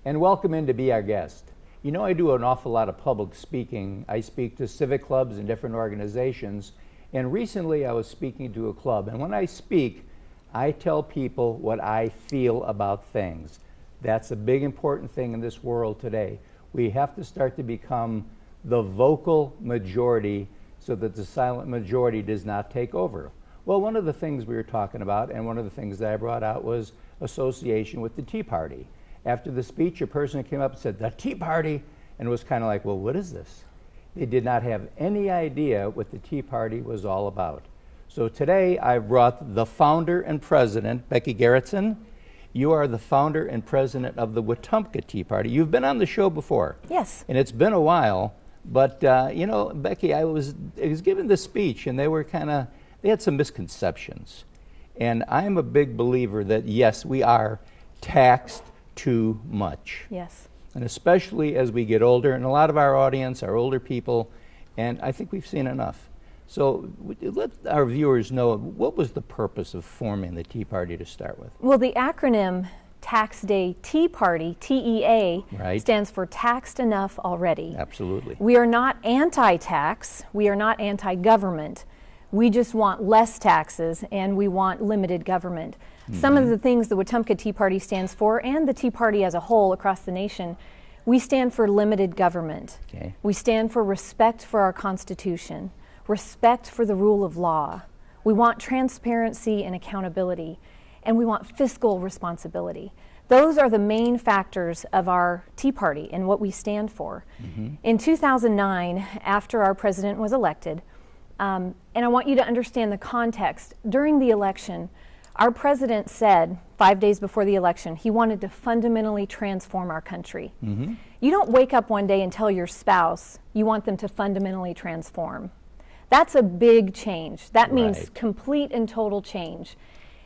and welcome in to be our guest. You know, I do an awful lot of public speaking. I speak to civic clubs and different organizations, and recently I was speaking to a club, and when I speak, I tell people what I feel about things. That's a big important thing in this world today. We have to start to become the vocal majority so that the silent majority does not take over. Well, one of the things we were talking about, and one of the things that I brought out, was association with the Tea Party. After the speech, a person came up and said, "The Tea Party," and it was kind of like, well, what is this? They did not have any idea what the Tea Party was all about. So today, I've brought the founder and president, Becky Gerritson. You are the founder and president of the Wetumpka Tea Party. You've been on the show before. Yes. And it's been a while, but you know, Becky, I was giving this speech, and they had some misconceptions. And I'm a big believer that, yes, we are taxed too much. Yes. And especially as we get older, and a lot of our audience are older people, and I think we've seen enough. So let our viewers know, what was the purpose of forming the Tea Party to start with? Well, the acronym Tax Day Tea Party, TEA, Right. stands for Taxed Enough Already. Absolutely. We are not anti-tax, we are not anti-government. We just want less taxes, and we want limited government. Some of the things the Wetumpka Tea Party stands for, and the Tea Party as a whole across the nation, we stand for limited government. Okay. We stand for respect for our Constitution, respect for the rule of law. We want transparency and accountability, and we want fiscal responsibility. Those are the main factors of our Tea Party and what we stand for. In 2009, after our president was elected, and I want you to understand the context. During the election, our president said, 5 days before the election, he wanted to fundamentally transform our country. You don't wake up one day and tell your spouse you want them to fundamentally transform. That's a big change. That means Right. complete and total change.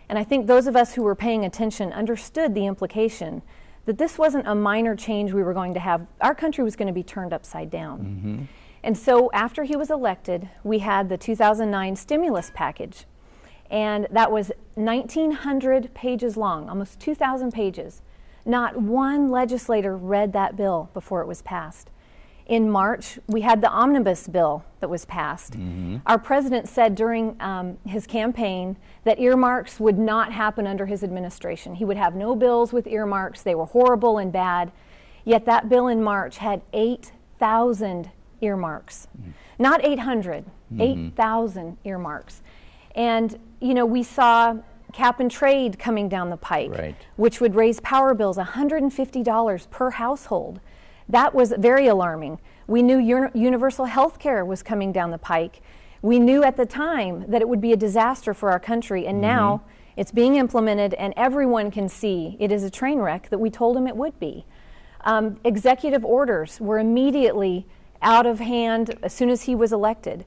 And I think those of us who were paying attention understood the implication that this wasn't a minor change we were going to have. Our country was going to be turned upside down. And so after he was elected, we had the 2009 stimulus package. And that was 1,900 pages long, almost 2,000 pages. Not one legislator read that bill before it was passed. In March, we had the omnibus bill that was passed. Our president said during his campaign that earmarks would not happen under his administration. He would have no bills with earmarks. They were horrible and bad. Yet that bill in March had 8,000 earmarks. Not 800, 8,000 earmarks. And, you know, we saw cap and trade coming down the pike, Right. which would raise power bills $150 per household. That was very alarming. We knew universal health care was coming down the pike. We knew at the time that it would be a disaster for our country, and now it's being implemented, and everyone can see it is a train wreck that we told them it would be. Executive orders were immediately out of hand as soon as he was elected.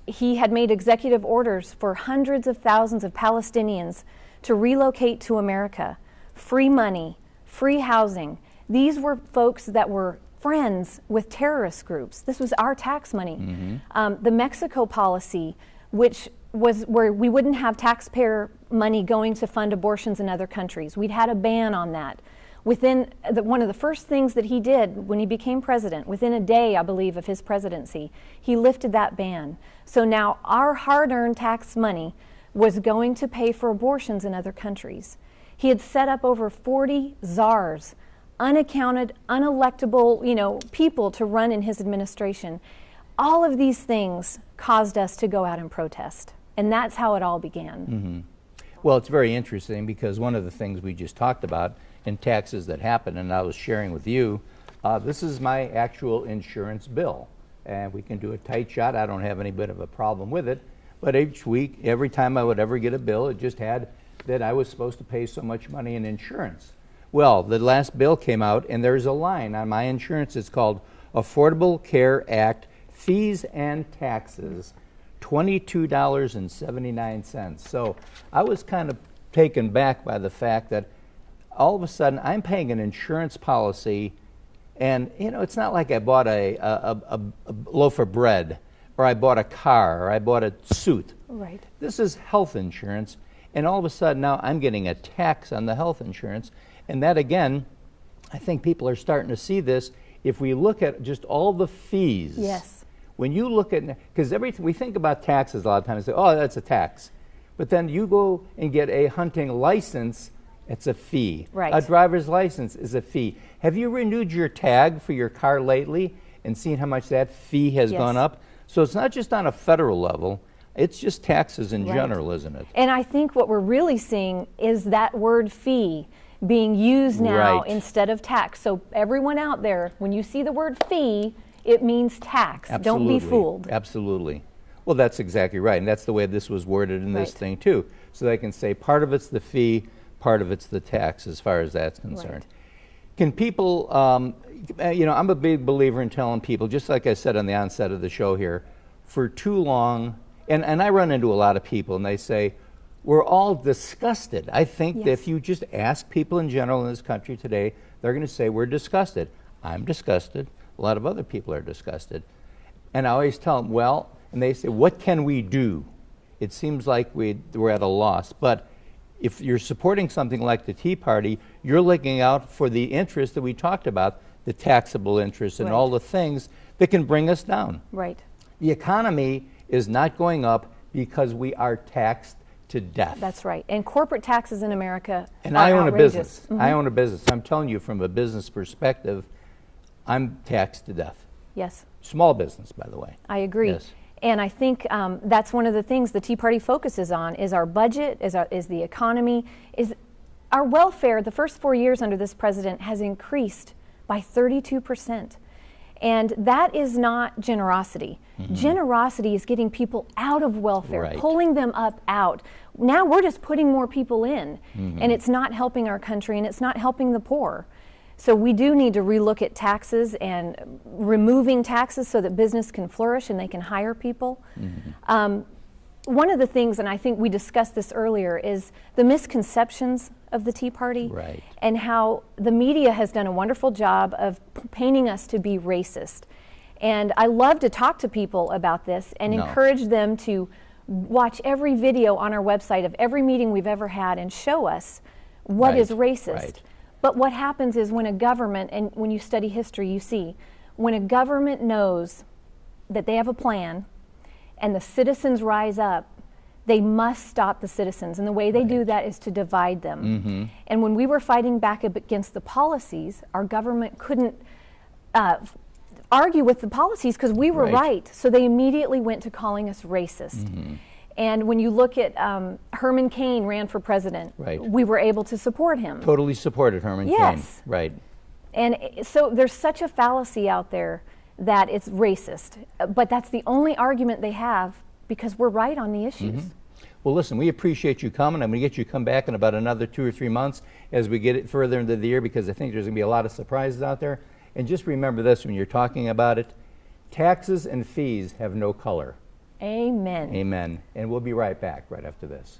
He had made executive orders for hundreds of thousands of Palestinians to relocate to America. Free money, free housing. These were folks that were friends with terrorist groups. This was our tax money. The Mexico policy, which was where we wouldn't have taxpayer money going to fund abortions in other countries. We'd had a ban on that. Within one of the first things that he did when he became president, within a day, I believe, of his presidency, he lifted that ban. So now our hard-earned tax money was going to pay for abortions in other countries. He had set up over 40 czars, unaccounted, unelectable, people to run in his administration. All of these things caused us to go out and protest, and that's how it all began. Well, it's very interesting because one of the things we just talked about in taxes that happen, and I was sharing with you, this is my actual insurance bill. And we can do a tight shot. I don't have any bit of a problem with it. But each week, every time I would ever get a bill, it just had that I was supposed to pay so much money in insurance. Well, the last bill came out, and there's a line on my insurance. It's called Affordable Care Act Fees and Taxes, $22.79. So I was kind of taken back by the fact that all of a sudden I'm paying an insurance policy, and it's not like I bought a loaf of bread, or I bought a car, or I bought a suit. Right. This is health insurance, and all of a sudden now I'm getting a tax on the health insurance, and that again I think people are starting to see this. If we look at just all the fees. Yes. When you look at, because we think about taxes a lot of times, say, oh, that's a tax. But then you go and get a hunting license, it's a fee. Right. A driver's license is a fee. Have you renewed your tag for your car lately and seen how much that fee has Yes. gone up? So it's not just on a federal level, it's just taxes in Right. general, isn't it? And I think what we're really seeing is that word fee being used now Right. instead of tax. So everyone out there, when you see the word fee, it means tax. Absolutely. Don't be fooled. Absolutely. Well, that's exactly right. And that's the way this was worded in this Right. thing, too. So they can say part of it's the fee, part of it's the tax, as far as that's concerned. Right. Can people, I'm a big believer in telling people, just like I said on the onset of the show here, for too long, and I run into a lot of people, and they say, we're all disgusted. I think that Yes. if you just ask people in general in this country today, they're going to say, we're disgusted. I'm disgusted. A lot of other people are disgusted. And I always tell them, well, and they say, what can we do? It seems like we're at a loss. But if you're supporting something like the Tea Party, you're looking out for the interest that we talked about, the taxable interest and Right. all the things that can bring us down. Right. The economy is not going up because we are taxed to death. That's right. And corporate taxes in America And are I own outrageous. a business. Mhm. I own a business. I'm telling you from a business perspective, I'm taxed to death. Yes. Small business, by the way. I agree. Yes. And I think that's one of the things the Tea Party focuses on is our budget, is the economy, is our welfare. The first 4 years under this president has increased by 32%. And that is not generosity. Mm-hmm. Generosity is getting people out of welfare, Right. pulling them up out. Now we're just putting more people in, Mm-hmm. and it's not helping our country, and it's not helping the poor. So we do need to relook at taxes and removing taxes so that business can flourish and they can hire people. Mm-hmm. One of the things, and I think we discussed this earlier, is the misconceptions of the Tea Party Right. and how the media has done a wonderful job of painting us to be racist. And I love to talk to people about this and No. encourage them to watch every video on our website of every meeting we've ever had and show us what Right, is racist. right. But what happens is when a government, and when you study history, you see, when a government knows that they have a plan and the citizens rise up, they must stop the citizens. And the way they do that is to divide them. Mm-hmm. And when we were fighting back against the policies, our government couldn't argue with the policies because we were Right. right. So they immediately went to calling us racist. Mm-hmm. And when you look at Herman Cain ran for president, Right. we were able to support him. Totally supported Herman Cain. Yes. Right. And so there's such a fallacy out there that it's racist. But that's the only argument they have because we're right on the issues. Mm-hmm. Well, listen, we appreciate you coming. I'm going to get you to come back in about another 2 or 3 months as we get it further into the year because I think there's going to be a lot of surprises out there. And just remember this when you're talking about it, taxes and fees have no color. Amen. Amen. And we'll be right back right after this.